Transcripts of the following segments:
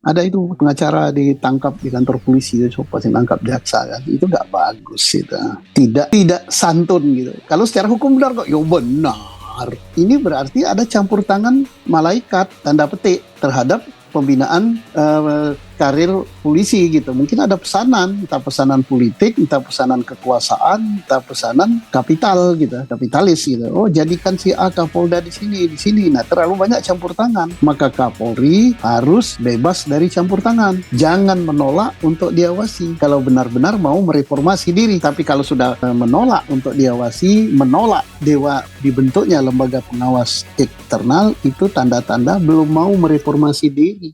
Ada itu pengacara ditangkap di kantor polisi, so pasti nangkap jaksa kan. Itu nggak bagus itu. Tidak santun gitu. Kalau secara hukum benar kok, yo benar. Ini berarti ada campur tangan malaikat tanda petik terhadap pembinaan karir polisi gitu. Mungkin ada pesanan, entah pesanan politik, entah pesanan kekuasaan, entah pesanan kapital gitu, kapitalis gitu. Oh, jadikan si A Kapolda di sini, di sini. Nah, terlalu banyak campur tangan. Maka Kapolri harus bebas dari campur tangan. Jangan menolak untuk diawasi. Kalau benar-benar mau mereformasi diri, tapi kalau sudah menolak untuk diawasi, menolak dibentuknya lembaga pengawas eksternal, itu tanda-tanda belum mau mereformasi diri.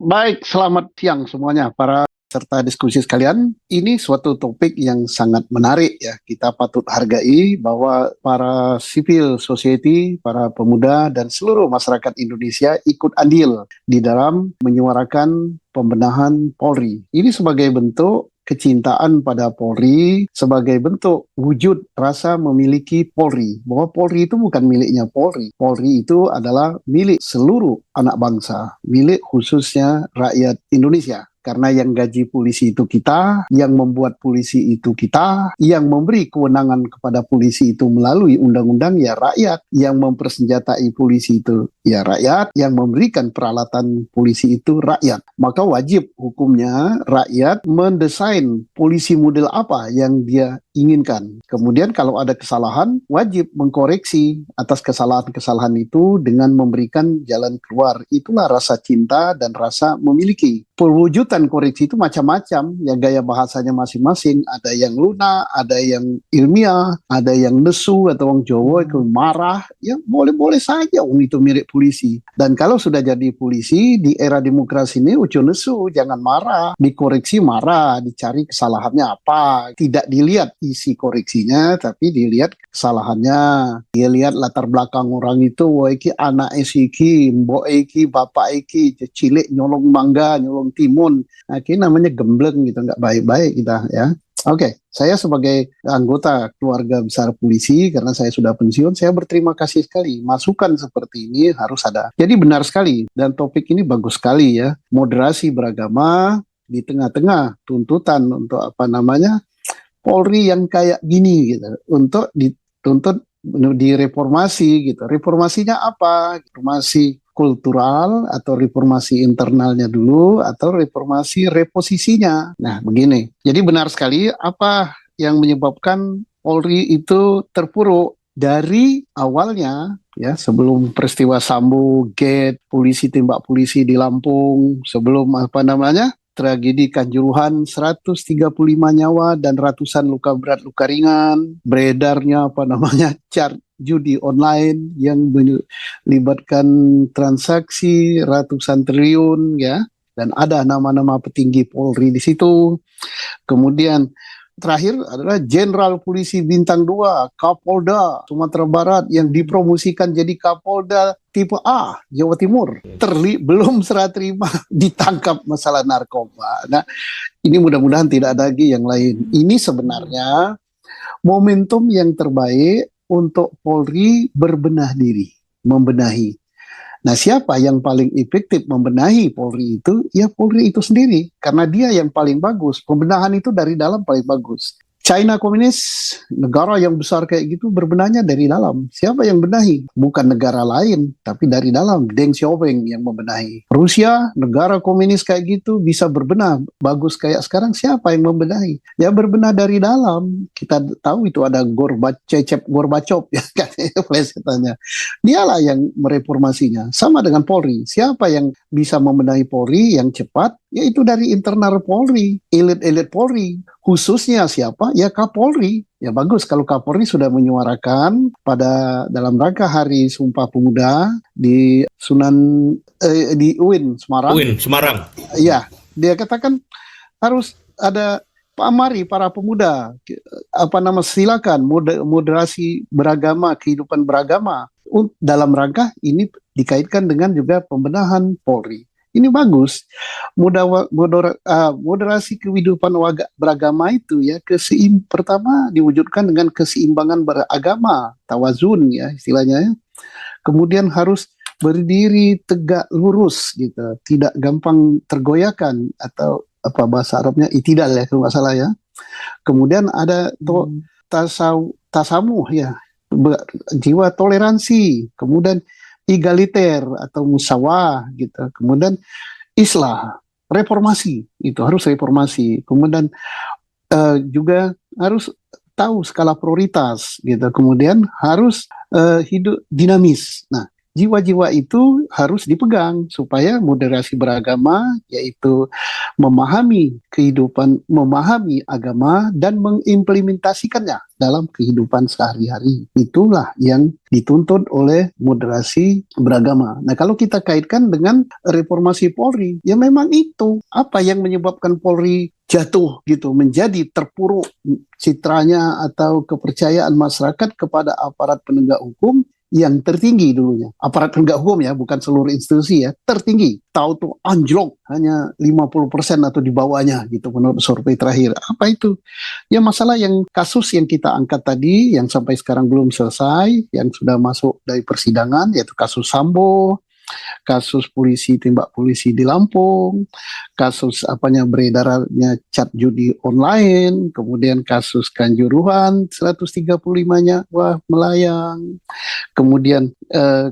Baik, selamat siang semuanya para serta diskusi sekalian. Ini suatu topik yang sangat menarik ya. Kita patut hargai bahwa para civil society, para pemuda dan seluruh masyarakat Indonesia ikut andil di dalam menyuarakan pembenahan Polri. Ini sebagai bentuk kecintaan pada Polri, sebagai bentuk wujud rasa memiliki Polri, bahwa Polri itu bukan miliknya Polri. Polri itu adalah milik seluruh anak bangsa, milik khususnya rakyat Indonesia. Karena yang gaji polisi itu kita, yang membuat polisi itu kita, yang memberi kewenangan kepada polisi itu melalui undang-undang ya rakyat, yang mempersenjatai polisi itu ya rakyat, yang memberikan peralatan polisi itu rakyat. Maka wajib hukumnya rakyat mendesain polisi model apa yang dia inginkan. Kemudian kalau ada kesalahan, wajib mengkoreksi atas kesalahan-kesalahan itu dengan memberikan jalan keluar. Itulah rasa cinta dan rasa memiliki. Perwujudan koreksi itu macam-macam, ya gaya bahasanya masing-masing. Ada yang lunak, ada yang ilmiah, ada yang nesu atau orang Jawa itu marah. Ya boleh-boleh saja itu mirip polisi. Dan kalau sudah jadi polisi di era demokrasi ini ujo nesu, jangan marah, dikoreksi marah, dicari kesalahannya apa. Tidak dilihat isi koreksinya, tapi dilihat kesalahannya. Dia lihat latar belakang orang itu, wah iki anak iki, mbok iki, bapak iki, cilik nyolong mangga, nyolong timun. Nah, ini namanya gembleng gitu, nggak baik-baik kita ya. Oke, saya sebagai anggota keluarga besar polisi, karena saya sudah pensiun, saya berterima kasih sekali. Masukan seperti ini harus ada. Jadi benar sekali, dan topik ini bagus sekali ya. Moderasi beragama di tengah-tengah tuntutan untuk Polri yang kayak gini gitu, untuk dituntut direformasi gitu. Reformasinya apa? Reformasi kultural atau reformasi internalnya dulu atau reformasi reposisinya. Nah, begini. Jadi benar sekali apa yang menyebabkan Polri itu terpuruk dari awalnya ya, sebelum peristiwa Sambo, Gate, polisi tembak polisi di Lampung, sebelum tragedi Kanjuruhan, 135 nyawa dan ratusan luka berat luka ringan, beredarnya chart judi online yang melibatkan transaksi ratusan triliun ya, dan ada nama-nama petinggi Polri di situ. Kemudian terakhir adalah Jenderal Polisi Bintang 2, Kapolda Sumatera Barat yang dipromosikan jadi Kapolda tipe A, Jawa Timur. Belum serah terima, ditangkap masalah narkoba. Nah, ini mudah-mudahan tidak ada lagi yang lain. Ini sebenarnya momentum yang terbaik untuk Polri berbenah diri, membenahi. Nah, siapa yang paling efektif membenahi Polri itu? Ya Polri itu sendiri, karena dia yang paling bagus. Pembenahan itu dari dalam paling bagus. China komunis, negara yang besar kayak gitu berbenahnya dari dalam. Siapa yang benahi? Bukan negara lain, tapi dari dalam. Deng Xiaoping yang membenahi. Rusia, negara komunis kayak gitu bisa berbenah. Bagus kayak sekarang, siapa yang membenahi? Ya berbenah dari dalam. Kita tahu itu ada Cecep Gorbachov, ya kan, plesetannya. Dialah yang mereformasinya. Sama dengan Polri. Siapa yang bisa membenahi Polri yang cepat? Yaitu dari internal Polri, elit-elit Polri. Khususnya siapa? Ya Kapolri. Ya bagus kalau Kapolri sudah menyuarakan pada dalam rangka Hari Sumpah Pemuda di di UIN Semarang. UIN Semarang. Ya, dia katakan harus ada pamari para pemuda, silakan moderasi beragama, kehidupan beragama dalam rangka ini dikaitkan dengan juga pembenahan Polri. Ini bagus. Moderasi kehidupan beragama itu ya pertama diwujudkan dengan keseimbangan beragama, tawazun ya istilahnya ya. Kemudian harus berdiri tegak lurus gitu, tidak gampang tergoyahkan atau apa bahasa Arabnya itidal ya kalau nggak salah ya. Kemudian ada tasamuh ya, jiwa toleransi, kemudian egaliter atau musyawarah gitu. Kemudian islah, reformasi, itu harus reformasi. Kemudian juga harus tahu skala prioritas gitu. Kemudian harus hidup dinamis. Nah, jiwa-jiwa itu harus dipegang supaya moderasi beragama, yaitu memahami kehidupan, memahami agama dan mengimplementasikannya dalam kehidupan sehari-hari. Itulah yang dituntut oleh moderasi beragama. Nah, kalau kita kaitkan dengan reformasi Polri, ya memang itu apa yang menyebabkan Polri jatuh gitu, menjadi terpuruk citranya atau kepercayaan masyarakat kepada aparat penegak hukum yang tertinggi dulunya. Aparat penegak hukum ya, bukan seluruh institusi ya, tertinggi. Tahu tuh anjlok hanya 50% atau di bawahnya gitu menurut survei terakhir. Apa itu? Ya masalah yang kasus yang kita angkat tadi yang sampai sekarang belum selesai, yang sudah masuk dari persidangan yaitu kasus Sambo, kasus polisi tembak polisi di Lampung, kasus beredarnya cat judi online, kemudian kasus Kanjuruhan 135 wah melayang, kemudian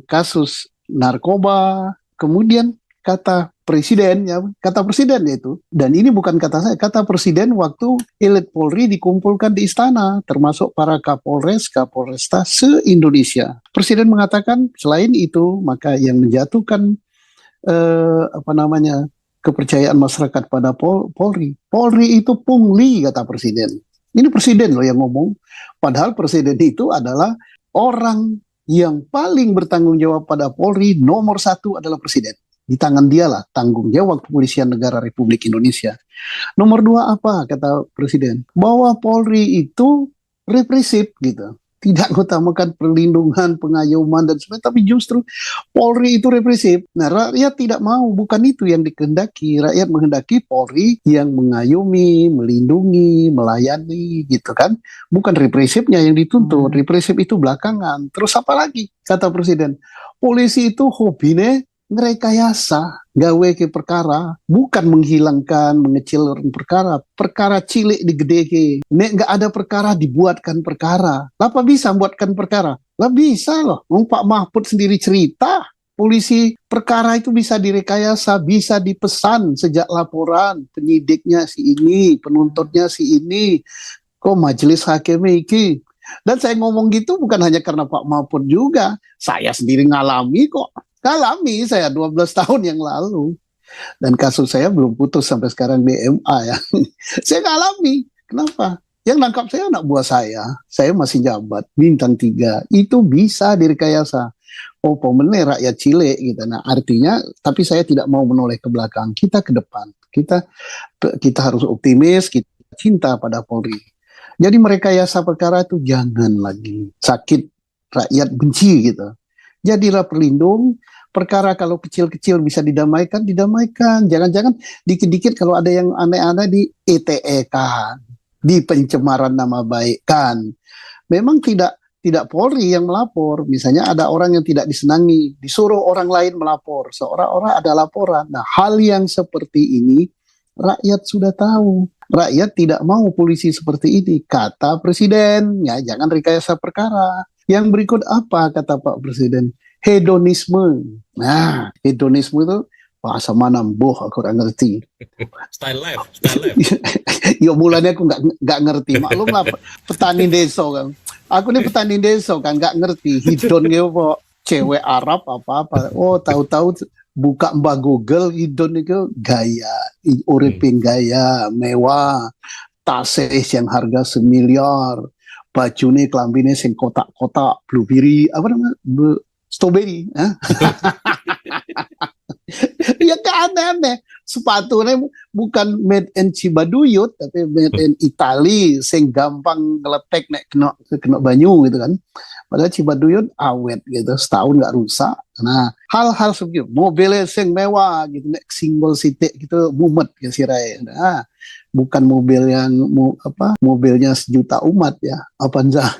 kasus narkoba, kemudian kata presiden yaitu, dan ini bukan kata saya, kata presiden waktu elit Polri dikumpulkan di istana, termasuk para Kapolresta se-Indonesia. Presiden mengatakan selain itu maka yang menjatuhkan kepercayaan masyarakat pada Polri itu pungli, kata presiden. Ini presiden loh yang ngomong, padahal presiden itu adalah orang yang paling bertanggung jawab pada Polri. Nomor 1 adalah presiden. Di tangan dialah tanggung jawab Kepolisian Negara Republik Indonesia. Nomor 2 apa kata presiden? Bahwa Polri itu represif gitu. Tidak mengutamakan perlindungan, pengayoman dan sebagainya, tapi justru Polri itu represif. Nah, rakyat tidak mau, bukan itu yang dikehendaki. Rakyat menghendaki Polri yang mengayomi, melindungi, melayani gitu kan. Bukan represifnya yang dituntut. Represif itu belakangan. Terus apa lagi kata presiden? Polisi itu hobinya ngerekayasa, gawe ke perkara, bukan menghilangkan, mengecilkan perkara cilik digedeke. Nek nggak ada perkara, dibuatkan perkara. Apa bisa buatkan perkara? Lah bisa loh. Pak Mahfud sendiri cerita, polisi perkara itu bisa direkayasa, bisa dipesan sejak laporan, penyidiknya si ini, penuntutnya si ini, kok majelis hakim iki. Dan saya ngomong gitu bukan hanya karena Pak Mahfud juga, saya sendiri ngalami kok. Alami saya 12 tahun yang lalu. Dan kasus saya belum putus sampai sekarang di MA ya. Saya ngalami. Kenapa? Yang nangkap saya anak buah saya. Saya masih jabat, bintang 3. Itu bisa direkayasa. Oh, pemenang rakyat Chile gitu. Nah, artinya, tapi saya tidak mau menoleh ke belakang. Kita ke depan. Kita harus optimis, kita cinta pada Polri. Jadi merekayasa perkara itu jangan lagi. Sakit rakyat benci gitu. Jadilah pelindung, perkara kalau kecil-kecil bisa didamaikan. Jangan-jangan dikit-dikit kalau ada yang aneh-aneh di ETE kan, di pencemaran nama baik kan. Memang tidak Polri yang melapor. Misalnya ada orang yang tidak disenangi, disuruh orang lain melapor, seolah-olah ada laporan. Nah, hal yang seperti ini Rakyat sudah tahu. Rakyat tidak mau polisi seperti ini, kata Presiden. Ya, jangan rekayasa perkara. Yang berikut apa kata Pak Presiden? Hedonisme. Nah, hedonisme itu bahasa mana boh aku nggak ngerti. Style life. Ya mulanya aku nggak ngerti. Maklum lah petani desa kan. Aku ini petani desa kan nggak ngerti. Hidon gitu kok cewek Arab apa-apa. Oh tahu-tahu buka Mbak Google hidon itu gaya, uripin gaya, mewah, tasih yang harga semiliar, baju nih kelambine sing kotak-kotak, blueberry, apa namanya, strawberry, ya kan aneh-aneh. Sepatunya bukan made in Cibaduyut, tapi made in Italy, sing gampang ngeletek nek kena banyu gitu kan. Padahal Cibaduyut awet gitu, setahun nggak rusak. Nah, hal-hal seperti mobilnya sing mewah gitu, nek single sitik gitu, mumet ya sirai. Nah, bukan mobil yang mobilnya sejuta umat ya, apa enggak?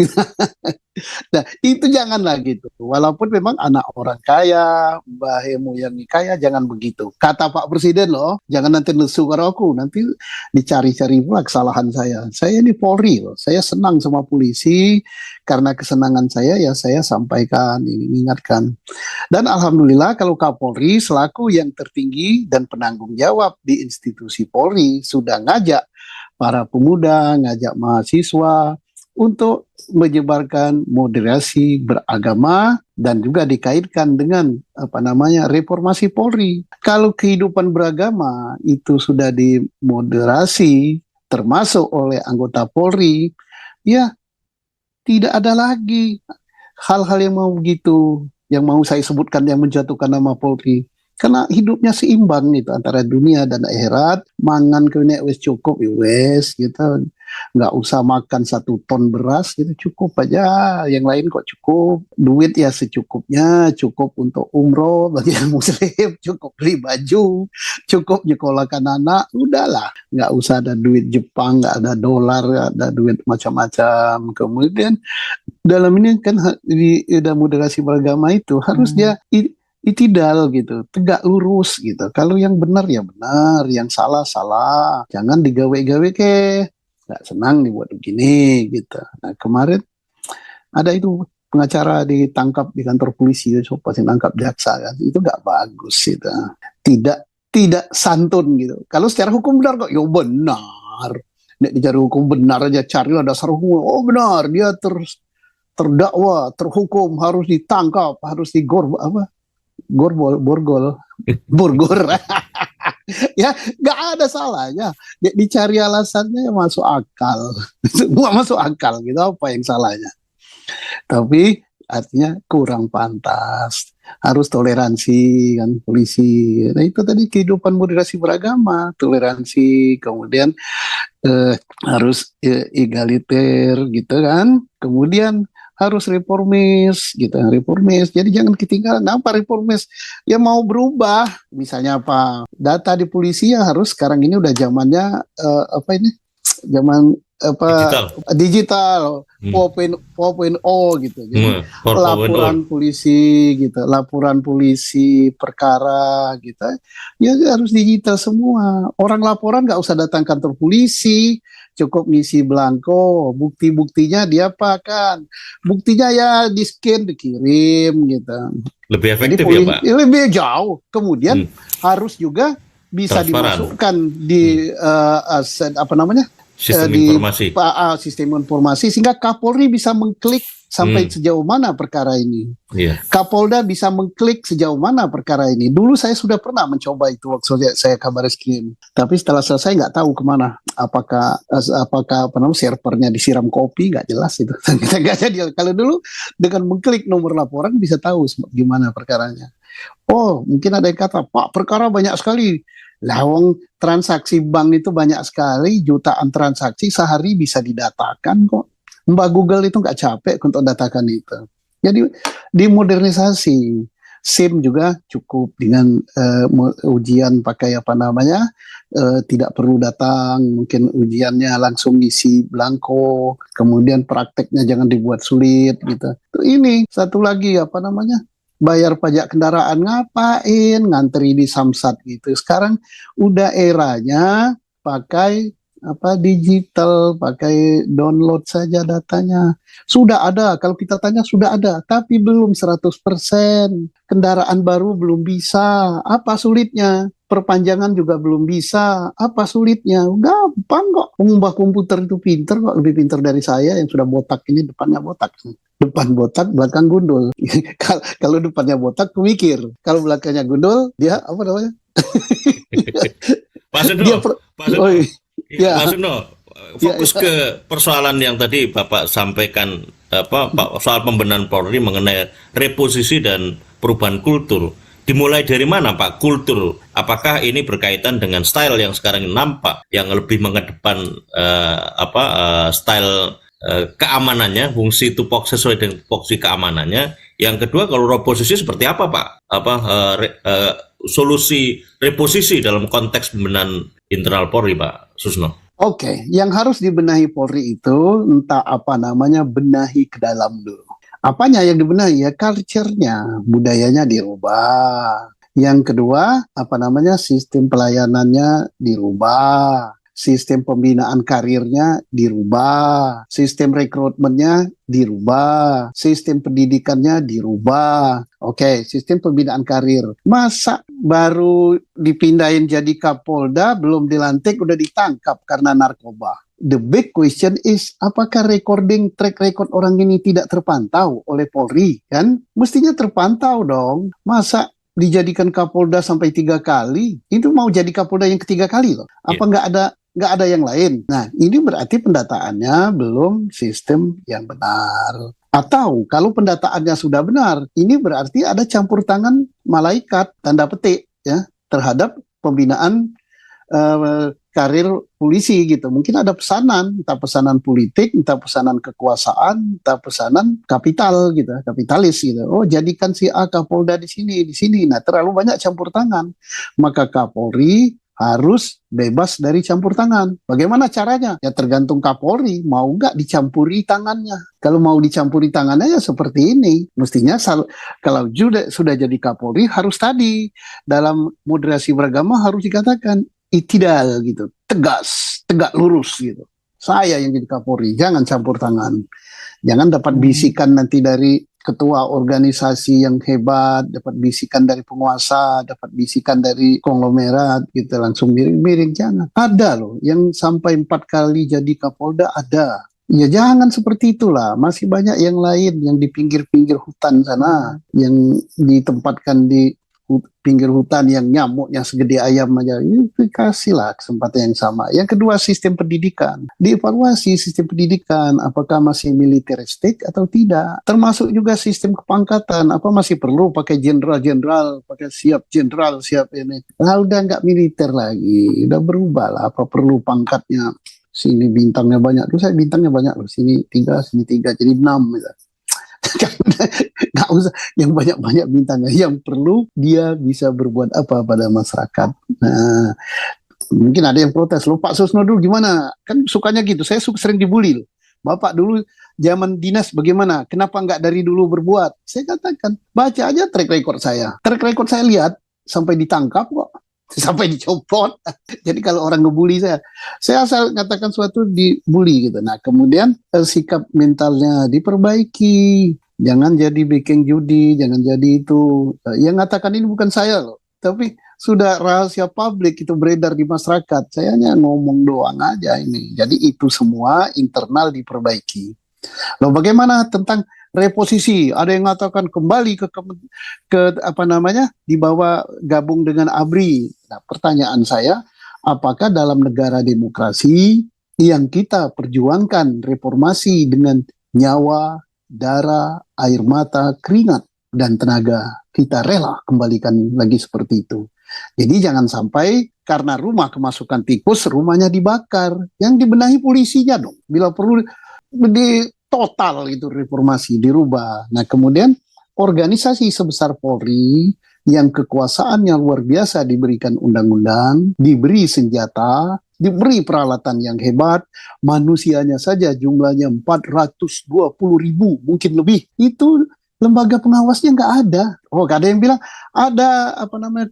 Nah, itu janganlah gitu. Walaupun memang anak orang kaya, mbahemu yang kaya, jangan begitu. Kata Pak Presiden loh, jangan nanti lesu karo aku, nanti dicari-cari pula kesalahan saya. Saya ini Polri loh, saya senang sama polisi, karena kesenangan saya ya saya sampaikan, ini ingatkan. Dan alhamdulillah kalau Kapolri selaku yang tertinggi dan penanggung jawab di institusi Polri sudah ngajak para pemuda, ngajak mahasiswa, untuk menyebarkan moderasi beragama dan juga dikaitkan dengan reformasi Polri. Kalau kehidupan beragama itu sudah dimoderasi termasuk oleh anggota Polri, ya tidak ada lagi hal-hal yang mau begitu, yang mau saya sebutkan yang menjatuhkan nama Polri. Karena hidupnya seimbang gitu antara dunia dan akhirat, mangan kene wis cukup ya wis gitu. Nggak usah makan 1 ton beras gitu, cukup aja. Yang lain kok cukup. Duit ya secukupnya, cukup untuk umroh bagi yang muslim, cukup beli baju, cukup nyekolahkan anak, udahlah. Nggak usah ada duit Jepang, nggak ada dolar, nggak ada duit macam-macam. Kemudian dalam ini kan di moderasi beragama itu harus dia itidal gitu, tegak lurus gitu. Kalau yang benar ya benar, yang salah salah. Jangan digawe-gawe ke. Nggak senang dibuat begini gitu. Nah kemarin ada itu pengacara ditangkap di kantor polisi, so pasti nangkap jaksa kan. Itu nggak bagus gitu. Tidak santun gitu. Kalau secara hukum benar kok, ya benar. Nek dicari hukum benar aja, carilah dasar hukum. Oh benar, dia terdakwa, terhukum, harus ditangkap, harus borgol. Ya nggak ada salahnya, dicari alasannya yang masuk akal. Semua masuk akal gitu, apa yang salahnya? Tapi artinya kurang pantas, harus toleransi kan polisi. Nah itu tadi kehidupan moderasi beragama, toleransi, kemudian harus egaliter gitu kan, kemudian harus reformis gitu, reformis. Jadi jangan ketinggalan. Apa reformis? Ya mau berubah. Misalnya apa? Data di polisi ya harus sekarang ini udah zamannya zaman digital 4.0 gitu. Jadi laporan polisi gitu, laporan polisi perkara gitu. Ya harus digital semua. Orang laporan nggak usah datang kantor polisi, cukup ngisi belangko, bukti-buktinya diapakan. Buktinya ya di-scan, dikirim gitu. Lebih efektif ya Pak? Lebih jauh. Kemudian harus juga bisa dimasukkan di sistem informasi. Sistem informasi sehingga Kapolri bisa mengklik sampai sejauh mana perkara ini. Kapolda bisa mengklik sejauh mana perkara ini. Dulu saya sudah pernah mencoba itu waktu saya Kabareskim. Tapi setelah selesai nggak tahu kemana. Apakah servernya disiram kopi, nggak jelas itu. Kita nggak jadi. Kalau dulu dengan mengklik nomor laporan bisa tahu gimana perkaranya. Oh, mungkin ada yang kata, Pak, perkara banyak sekali. Lawang transaksi bank itu banyak sekali, jutaan transaksi sehari bisa didatakan kok. Mbak Google itu nggak capek untuk datakan itu. Jadi dimodernisasi. SIM juga cukup dengan ujian pakai tidak perlu datang, mungkin ujiannya langsung isi belangko, kemudian prakteknya jangan dibuat sulit gitu. Ini satu lagi bayar pajak kendaraan ngapain, ngantri di Samsat gitu. Sekarang udah eranya pakai digital, pakai download saja datanya. Sudah ada, kalau kita tanya sudah ada, tapi belum 100%. Kendaraan baru belum bisa. Apa sulitnya? Perpanjangan juga belum bisa. Apa sulitnya? Gampang kok. Mengubah komputer itu pinter kok, lebih pinter dari saya yang sudah botak ini, depannya botak. Depan botak, belakang gundul. Kalau depannya botak, aku mikir. Kalau belakangnya gundul, dia apa namanya? Pak Sudno, Dia Pak Sudno, oh, ya, Pak Sudno, fokus ke persoalan yang tadi Bapak sampaikan, soal pembenahan Polri mengenai reposisi dan perubahan kultur. Dimulai dari mana Pak kultur? Apakah ini berkaitan dengan style yang sekarang nampak, yang lebih mengedepan style keamanannya, fungsi tupoksi sesuai dengan fungsi keamanannya. Yang kedua, kalau reposisi seperti apa Pak? Solusi reposisi dalam konteks pembenahan internal Polri Pak Susno? Oke, yang harus dibenahi Polri itu entah apa namanya, benahi ke dalam dulu. Apanya yang dibenahi? Ya culture-nya, budayanya dirubah. Yang kedua, sistem pelayanannya dirubah. Sistem pembinaan karirnya dirubah, sistem rekrutmennya dirubah, sistem pendidikannya dirubah. Oke, sistem pembinaan karir. Masa baru dipindahin jadi Kapolda, belum dilantik udah ditangkap karena narkoba? The big question is, apakah track record orang ini tidak terpantau oleh Polri? Kan mestinya terpantau dong. Masa dijadikan Kapolda sampai 3 kali? Itu mau jadi Kapolda yang ketiga kali loh. Apa nggak ada yang lain? Nah, ini berarti pendataannya belum sistem yang benar. Atau kalau pendataannya sudah benar, ini berarti ada campur tangan malaikat, tanda petik, ya, terhadap pembinaan karir polisi gitu. Mungkin ada pesanan, entah pesanan politik, entah pesanan kekuasaan, entah pesanan kapital gitu, kapitalis gitu. Oh, jadikan si A Kapolda di sini, di sini. Nah, terlalu banyak campur tangan. Maka Kapolri harus bebas dari campur tangan. Bagaimana caranya? Ya tergantung Kapolri, mau nggak dicampuri tangannya. Kalau mau dicampuri tangannya ya seperti ini. Mestinya kalau sudah jadi Kapolri harus tadi, dalam moderasi beragama harus dikatakan itidal gitu, tegas, tegak lurus gitu. Saya yang jadi Kapolri, jangan campur tangan. Jangan dapat bisikan nanti dari ketua organisasi yang hebat, dapat bisikan dari penguasa, dapat bisikan dari konglomerat gitu, langsung miring-miring. Jangan. Ada loh yang sampai 4 kali jadi Kapolda, ada. Ya jangan seperti itulah. Masih banyak yang lain yang di pinggir-pinggir hutan sana, yang ditempatkan di pinggir hutan yang nyamuknya segede ayam aja. Itu kasihlah kesempatan yang sama. Yang kedua, sistem pendidikan. Dievaluasi sistem pendidikan, apakah masih militeristik atau tidak. Termasuk juga sistem kepangkatan, apa masih perlu pakai jenderal-jenderal, pakai siap jenderal, siap ini. Nah, udah nggak militer lagi, udah berubah lah. Apa perlu pangkatnya? Sini bintangnya banyak, terus saya bintangnya banyak loh. Sini 3, sini 3, jadi 6 gitu. Nggak usah yang banyak-banyak bintangnya, yang perlu dia bisa berbuat apa pada masyarakat. Nah, mungkin ada yang protes, loh Pak Susno dulu gimana? Kan sukanya gitu, saya sering dibully loh. Bapak dulu zaman dinas bagaimana? Kenapa nggak dari dulu berbuat? Saya katakan, baca aja track record saya. Track record saya lihat, sampai ditangkap kok. Sampai dicopot. Jadi kalau orang ngebully saya asal katakan suatu dibully gitu. Nah, kemudian sikap mentalnya diperbaiki. Jangan jadi bikin judi, jangan jadi itu. Yang ngatakan ini bukan saya loh, tapi sudah rahasia publik itu beredar di masyarakat. Saya hanya ngomong doang aja ini. Jadi itu semua internal diperbaiki. Lalu bagaimana tentang reposisi? Ada yang mengatakan kembali ke dibawa gabung dengan ABRI. Nah, pertanyaan saya, apakah dalam negara demokrasi yang kita perjuangkan reformasi dengan nyawa, darah, air mata, keringat, dan tenaga, kita rela kembalikan lagi seperti itu? Jadi jangan sampai karena rumah kemasukan tikus, rumahnya dibakar. Yang dibenahi polisinya dong. Bila perlu di total itu reformasi, dirubah. Nah, kemudian organisasi sebesar Polri yang kekuasaannya luar biasa, diberikan undang-undang, diberi senjata, diberi peralatan yang hebat, manusianya saja jumlahnya 420.000, mungkin lebih. Itu lembaga pengawasnya nggak ada. Oh, ada yang bilang ada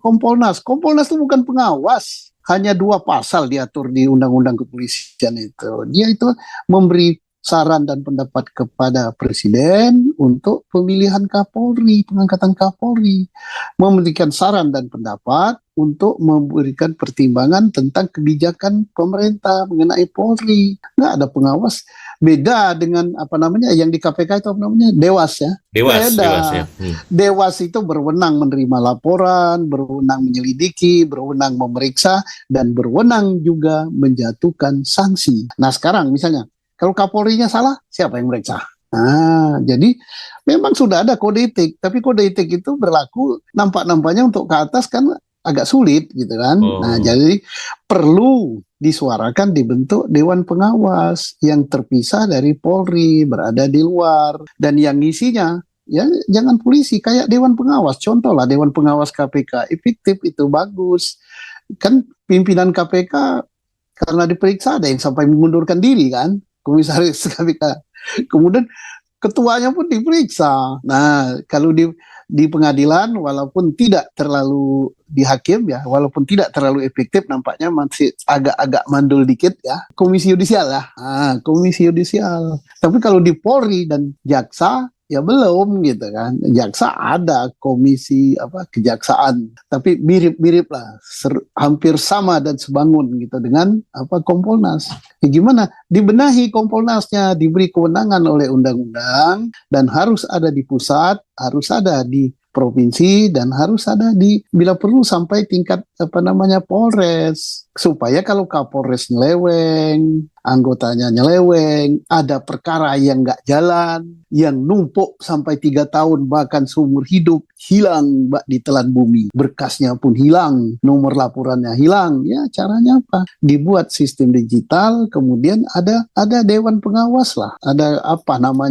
Kompolnas. Kompolnas itu bukan pengawas. Hanya 2 pasal diatur di Undang-Undang Kepolisian itu. Dia itu memberi saran dan pendapat kepada Presiden untuk pemilihan Kapolri, pengangkatan Kapolri, memberikan saran dan pendapat untuk memberikan pertimbangan tentang kebijakan pemerintah mengenai Polri. Nggak ada pengawas. Beda dengan yang di KPK itu Dewas ya. Dewas ya. Dewas itu berwenang menerima laporan, berwenang menyelidiki, berwenang memeriksa, dan berwenang juga menjatuhkan sanksi. Nah sekarang misalnya, kalau Kapolrinya salah, siapa yang meriksa? Nah, jadi memang sudah ada kode etik, tapi kode etik itu berlaku nampak-nampaknya untuk ke atas kan agak sulit gitu kan. Nah, jadi perlu disuarakan dibentuk Dewan Pengawas yang terpisah dari Polri, berada di luar, dan yang isinya ya jangan polisi, kayak Dewan Pengawas. Contoh lah Dewan Pengawas KPK, efektif itu bagus. Kan pimpinan KPK karena diperiksa ada yang sampai mengundurkan diri kan, komisaris KPK. Kemudian ketuanya pun diperiksa. Nah, kalau di pengadilan walaupun tidak terlalu di hakim ya, walaupun tidak terlalu efektif, nampaknya masih agak-agak mandul dikit ya. Komisi yudisial ya. Komisi yudisial. Tapi kalau di Polri dan jaksa ya belum gitu kan. Jaksa ada komisi kejaksaan, tapi mirip-mirip lah, hampir sama dan sebangun gitu dengan Kompolnas. Ya gimana? Dibenahi Kompolnasnya, diberi kewenangan oleh undang-undang, dan harus ada di pusat, harus ada di provinsi, dan harus ada di bila perlu sampai tingkat Polres, supaya kalau Kapolres nyeleweng, anggotanya nyeleweng, ada perkara yang nggak jalan, yang numpuk sampai 3 tahun bahkan seumur hidup, hilang ditelan bumi, berkasnya pun hilang, nomor laporannya hilang. Ya caranya apa? Dibuat sistem digital, kemudian ada Dewan Pengawas lah, ada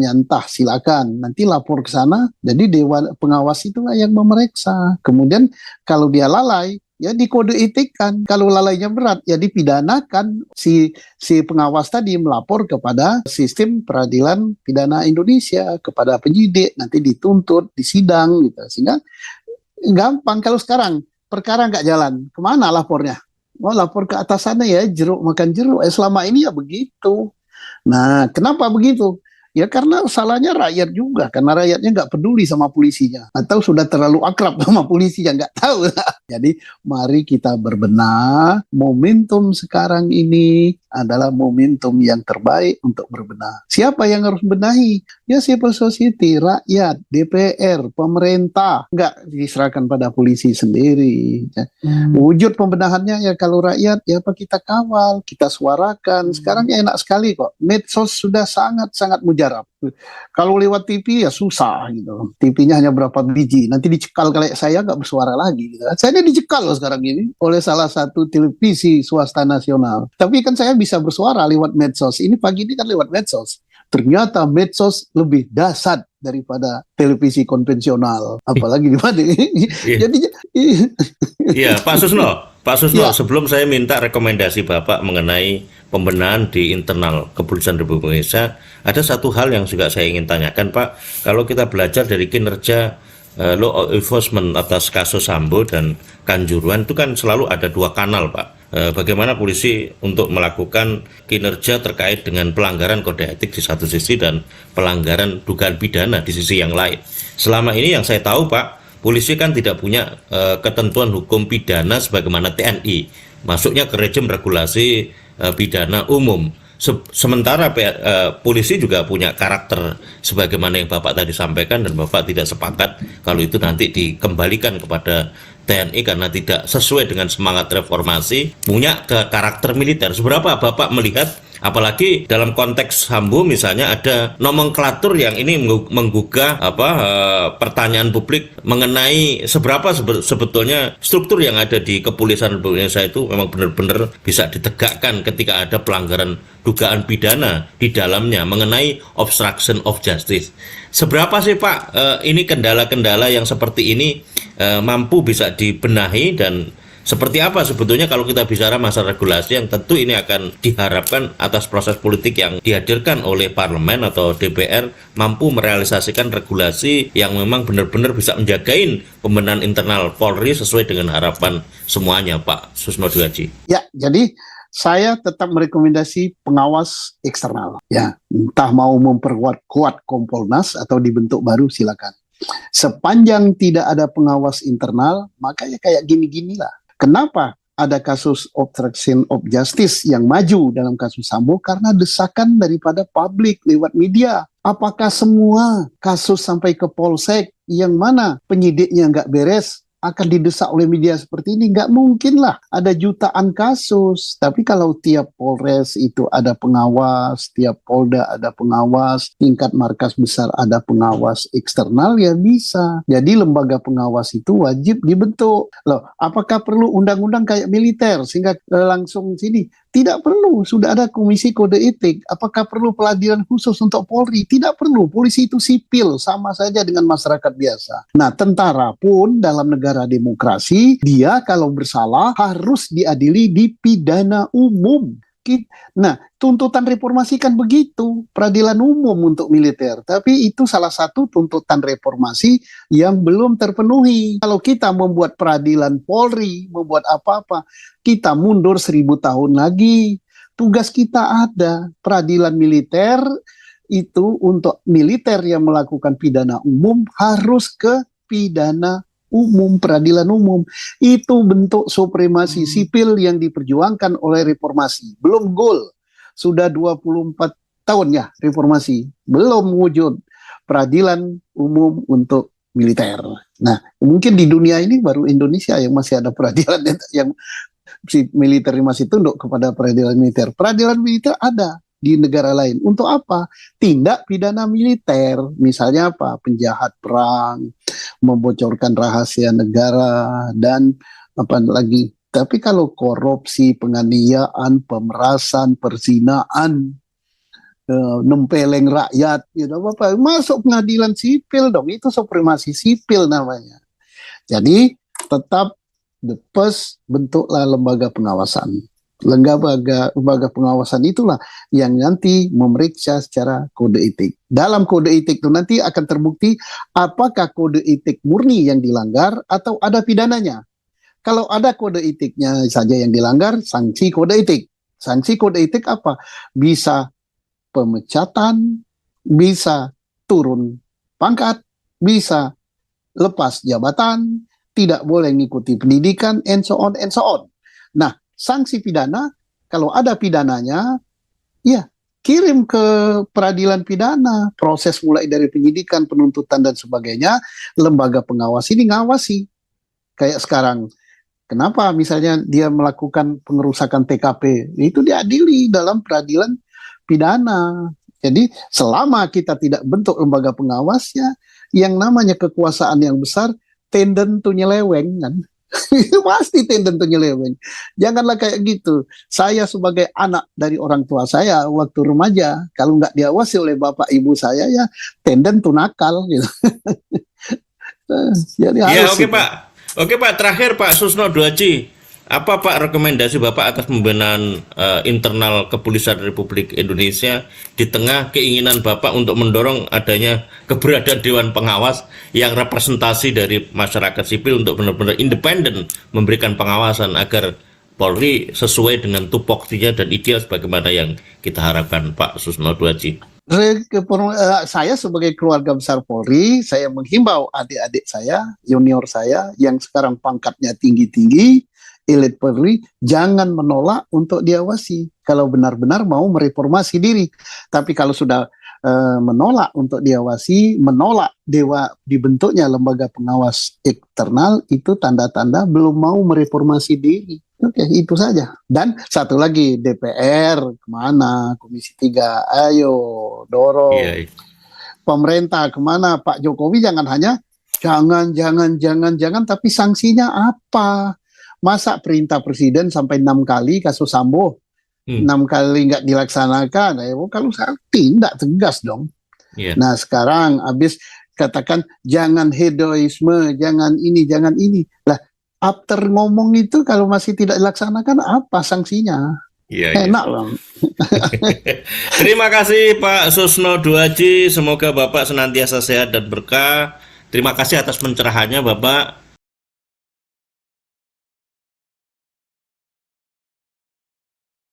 entah silakan nanti lapor ke sana. Jadi Dewan Pengawas itu yang memeriksa. Kemudian kalau dia lalai, ya dikode etikkan. Kalau lalainya berat, ya dipidanakan. Si pengawas tadi melapor kepada sistem peradilan pidana Indonesia, kepada penyidik, nanti dituntut, disidang gitu. Sehingga gampang. Kalau sekarang perkara nggak jalan, kemana lapornya? Mau lapor ke atasannya ya, jeruk makan jeruk. Selama ini ya begitu. Nah, kenapa begitu? Ya karena salahnya rakyat juga, karena rakyatnya nggak peduli sama polisinya, atau sudah terlalu akrab sama polisinya, nggak tahu. Jadi mari kita berbenah. Momentum sekarang ini adalah momentum yang terbaik untuk berbenah. Siapa yang harus benahi? Ya civil society, rakyat, DPR, pemerintah. Nggak diserahkan pada polisi sendiri. Wujud pembenahannya ya kalau rakyat, ya kita kawal, kita suarakan. Sekarang ya enak sekali kok. Medsos sudah sangat-sangat mujarab. Kalau lewat TV ya susah gitu. TV-nya hanya berapa biji. Nanti dicekal kalau saya nggak bersuara lagi. Gitu. Saya dicekal loh sekarang ini oleh salah satu televisi swasta nasional. Tapi kan saya bisa bersuara lewat medsos. Ini pagi ini kan lewat medsos. Ternyata medsos lebih dahsyat daripada televisi konvensional. Apalagi di mana? Jadi iya, Pak Susno, ya. sebelum saya minta rekomendasi Bapak mengenai pembenahan di internal Kepolisian Republik Indonesia, ada satu hal yang juga saya ingin tanyakan, Pak. Kalau kita belajar dari kinerja law enforcement atas kasus Sambo dan Kanjuruhan, itu kan selalu ada 2 kanal, Pak. Bagaimana polisi untuk melakukan kinerja terkait dengan pelanggaran kode etik di satu sisi dan pelanggaran dugaan pidana di sisi yang lain. Selama ini yang saya tahu, Pak, polisi kan tidak punya ketentuan hukum pidana sebagaimana TNI, masuknya ke rejim regulasi pidana umum. Sementara polisi juga punya karakter sebagaimana yang Bapak tadi sampaikan, dan Bapak tidak sepakat kalau itu nanti dikembalikan kepada TNI karena tidak sesuai dengan semangat reformasi, punya karakter militer. Seberapa Bapak melihat, apalagi dalam konteks Sambo misalnya, ada nomenklatur yang ini menggugah pertanyaan publik mengenai seberapa sebetulnya struktur yang ada di Kepolisian Republik Indonesia itu memang benar-benar bisa ditegakkan ketika ada pelanggaran dugaan pidana di dalamnya mengenai obstruction of justice. Seberapa sih Pak ini kendala-kendala yang seperti ini mampu bisa dibenahi, dan Seperti apa sebetulnya kalau kita bicara masalah regulasi yang tentu ini akan diharapkan atas proses politik yang dihadirkan oleh parlemen atau DPR mampu merealisasikan regulasi yang memang benar-benar bisa menjagain pembenahan internal Polri sesuai dengan harapan semuanya, Pak Susno Duaji. Ya, jadi saya tetap merekomendasi pengawas eksternal. Ya, entah mau memperkuat Kompolnas atau dibentuk baru silakan. Sepanjang tidak ada pengawas internal, makanya kayak gini-gini lah. Kenapa ada kasus obstruction of justice yang maju dalam kasus Sambo? Karena desakan daripada publik lewat media. Apakah semua kasus sampai ke Polsek yang mana penyidiknya nggak beres akan didesak oleh media seperti ini? Nggak mungkin lah, ada jutaan kasus. Tapi kalau tiap Polres itu ada pengawas, tiap Polda ada pengawas, tingkat markas besar ada pengawas eksternal, ya bisa. Jadi lembaga pengawas itu wajib dibentuk. Loh, apakah perlu undang-undang kayak militer sehingga langsung sini? Tidak perlu, sudah ada komisi kode etik. Apakah perlu pelatihan khusus untuk Polri? Tidak perlu, polisi itu sipil, sama saja dengan masyarakat biasa. Nah, tentara pun dalam negara demokrasi, dia kalau bersalah harus diadili di pidana umum. Nah, tuntutan reformasi kan begitu, peradilan umum untuk militer. Tapi itu salah satu tuntutan reformasi yang belum terpenuhi. Kalau kita membuat peradilan Polri, membuat apa-apa, kita mundur 1000 tahun lagi. Tugas kita ada, peradilan militer itu untuk militer yang melakukan pidana umum harus ke pidana umum, peradilan umum. Itu bentuk supremasi sipil yang diperjuangkan oleh reformasi. Belum goal. Sudah 24 tahun ya reformasi. Belum wujud peradilan umum untuk militer. Nah, mungkin di dunia ini baru Indonesia yang masih ada peradilan yang si militer masih tunduk kepada peradilan militer. Peradilan militer ada di negara lain. Untuk apa? Tindak pidana militer. Misalnya apa? Penjahat perang, membocorkan rahasia negara, dan apa lagi. Tapi kalau korupsi, penganiayaan, pemerasan, perzinaan, nempeleng rakyat, apa masuk pengadilan sipil dong. Itu supremasi sipil namanya. Jadi tetap bentuklah lembaga pengawasan. Lembaga pengawasan itulah yang nanti memeriksa secara kode etik. Dalam kode etik itu nanti akan terbukti apakah kode etik murni yang dilanggar atau ada pidananya. Kalau ada kode etiknya saja yang dilanggar, sanksi kode etik. Sanksi kode etik apa? Bisa pemecatan, bisa turun pangkat, bisa lepas jabatan, tidak boleh mengikuti pendidikan, and so on, and so on. Nah, sanksi pidana, kalau ada pidananya, ya kirim ke peradilan pidana, proses mulai dari penyidikan, penuntutan, dan sebagainya, lembaga pengawas ini ngawasi. Kayak sekarang, kenapa misalnya dia melakukan pengerusakan TKP, itu diadili dalam peradilan pidana. Jadi selama kita tidak bentuk lembaga pengawasnya, yang namanya kekuasaan yang besar, tenden to nyeleweng kan. Pasti tenden tuh nyeleweng. Janganlah kayak gitu. Saya sebagai anak dari orang tua saya waktu remaja, kalau nggak diawasi oleh bapak ibu saya, ya tenden tuh nakal gitu. Jadi Ya, harus oke itu. Pak. Oke Pak, terakhir Pak Susno Duaji. Apa Pak rekomendasi Bapak atas pembenahan internal Kepolisian Republik Indonesia di tengah keinginan Bapak untuk mendorong adanya keberadaan Dewan Pengawas yang representasi dari masyarakat sipil untuk benar-benar independen memberikan pengawasan agar Polri sesuai dengan tupoksinya dan ideal sebagaimana yang kita harapkan, Pak Susno Duaji. Saya sebagai keluarga besar Polri, saya menghimbau adik-adik saya, junior saya yang sekarang pangkatnya tinggi-tinggi, elit Polri, jangan menolak untuk diawasi kalau benar-benar mau mereformasi diri. Tapi kalau sudah menolak untuk diawasi, menolak dibentuknya lembaga pengawas eksternal, itu tanda-tanda belum mau mereformasi diri. Oke, itu saja. Dan satu lagi, DPR kemana? Komisi 3, ayo dorong. Iya. Pemerintah kemana? Pak Jokowi jangan hanya jangan, tapi sanksinya apa? Masa perintah presiden sampai 6 kali kasus Sambo, 6 kali nggak dilaksanakan, kalau saya tindak tegas dong. Yeah. Nah sekarang habis katakan jangan hedoisme, jangan ini. Lah after ngomong itu kalau masih tidak dilaksanakan apa sanksinya? Iya, iya. Enak loh. Terima kasih Pak Susno Duaji, semoga Bapak senantiasa sehat dan berkah. Terima kasih atas pencerahannya Bapak.